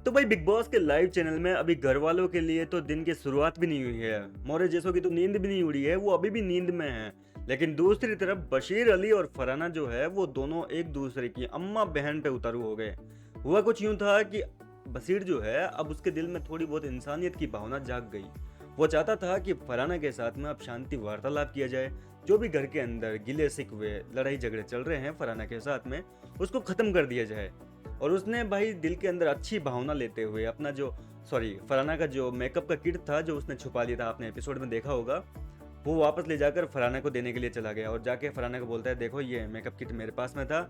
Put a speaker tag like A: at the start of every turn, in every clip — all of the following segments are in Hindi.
A: तो भाई बिग बॉस के लाइव चैनल में अभी घर वालों के लिए तो दिन की शुरुआत भी नहीं हुई है। मोरे जैसों की तो नींद भी नहीं उड़ी है, वो अभी भी नींद में है। लेकिन दूसरी तरफ बशीर अली और फरहाना जो है वो दोनों एक दूसरे की अम्मा बहन पे उतारू हो गए। हुआ कुछ यूं था कि बशीर जो है अब उसके दिल में थोड़ी बहुत इंसानियत की भावना जाग गई। वो चाहता था कि फरहाना के साथ में अब शांति वार्तालाप किया जाए। जो भी घर के अंदर गिले शिकवे लड़ाई झगड़े चल रहे हैं फरहाना के साथ में, उसको खत्म कर दिया जाए। और उसने भाई दिल के अंदर अच्छी भावना लेते हुए अपना जो फरहाना का जो मेकअप का किट था जो उसने छुपा लिया था, आपने एपिसोड में देखा होगा, वो वापस ले जाकर फरहाना को देने के लिए चला गया। और जाके फरहाना को बोलता है, देखो ये मेकअप किट मेरे पास में था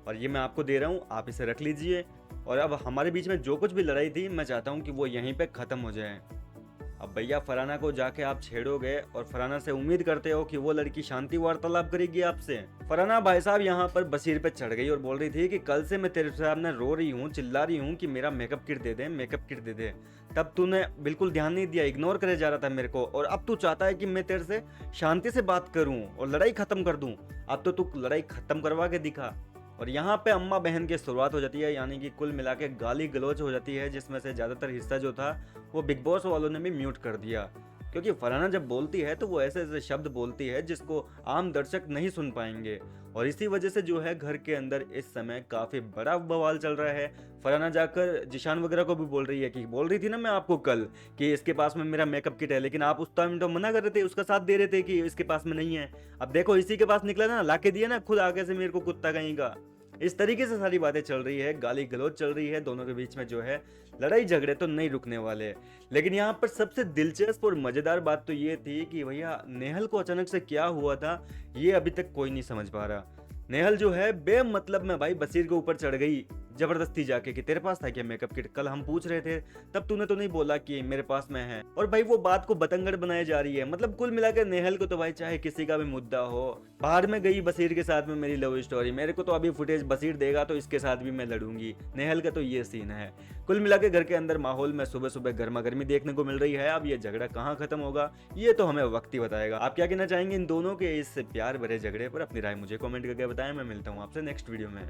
A: और ये मैं आपको दे रहा हूँ, आप इसे रख लीजिए। और अब हमारे बीच में जो कुछ भी लड़ाई थी मैं चाहता हूँ कि वो यहीं पे ख़त्म हो जाए। अब भैया फरहाना को जाके आप छेड़ोगे और फरहाना से उम्मीद करते हो कि वो लड़की शांति वार्तालाप करेगी आपसे। फरहाना भाई साहब यहाँ पर बशीर पे चढ़ गई और बोल रही थी कि कल से मैं तेरे सामने रो रही हूँ, चिल्ला रही हूँ कि मेरा मेकअप किट दे दे, मेकअप किट दे दे। तब तूने बिल्कुल ध्यान नहीं दिया, इग्नोर करे जा रहा था मेरे को, और अब तू चाहता है कि मैं तेरे से शांति से बात करूँ और लड़ाई खत्म कर दूँ। अब तो तू लड़ाई खत्म करवा के दिखा। और यहाँ पे अम्मा बहन की शुरुआत हो जाती है, यानी कि कुल मिला के गाली गलौज हो जाती है, जिसमें से ज़्यादातर हिस्सा जो था वो बिग बॉस वालों ने भी म्यूट कर दिया। क्योंकि फरहाना जब बोलती है तो वो ऐसे ऐसे शब्द बोलती है जिसको आम दर्शक नहीं सुन पाएंगे। और इसी वजह से जो है घर के अंदर इस समय काफ़ी बड़ा बवाल चल रहा है। फरहाना जाकर जिशान वगैरह को भी बोल रही है कि बोल रही थी ना मैं आपको कल कि इसके पास में मेरा मेकअप किट है, लेकिन आप उस टाइम तो मना कर रहे थे, उसका साथ दे रहे थे कि इसके पास में नहीं है। अब देखो इसी के पास निकला ना, लाके दिया ना खुद आगे से मेरे को, कुत्ता कहीं का। इस तरीके से सारी बातें चल रही है, गाली गलौज चल रही है, दोनों के बीच में जो है लड़ाई झगड़े तो नहीं रुकने वाले। लेकिन यहाँ पर सबसे दिलचस्प और मजेदार बात तो ये थी कि भैया नेहल को अचानक से क्या हुआ था ये अभी तक कोई नहीं समझ पा रहा। नेहल जो है बेमतलब में भाई बशीर के ऊपर चढ़ गई जबरदस्ती जाके कि तेरे पास था क्या मेकअप किट, कल हम पूछ रहे थे तब तूने तो नहीं बोला कि मेरे पास में है। और भाई वो बात को बतंगड़ बनाई जा रही है। मतलब कुल मिलाकर नेहल को तो भाई चाहे किसी का भी मुद्दा हो, बाहर में गई बशीर के साथ में मेरी लव स्टोरी, मेरे को तो अभी फुटेज बशीर देगा तो इसके साथ भी मैं लड़ूंगी। नेहल का तो ये सीन है। कुल मिलाकर घर के अंदर माहौल में सुबह सुबह गर्मा गर्मी देखने को मिल रही है। अब ये झगड़ा कहाँ खत्म होगा ये तो हमें वक्त ही बताएगा। आप क्या कहना चाहेंगे इन दोनों के इस प्यार भरे झगड़े पर? अपनी राय मुझे कमेंट करके बताएं। मैं मिलता हूँ आपसे नेक्स्ट वीडियो में।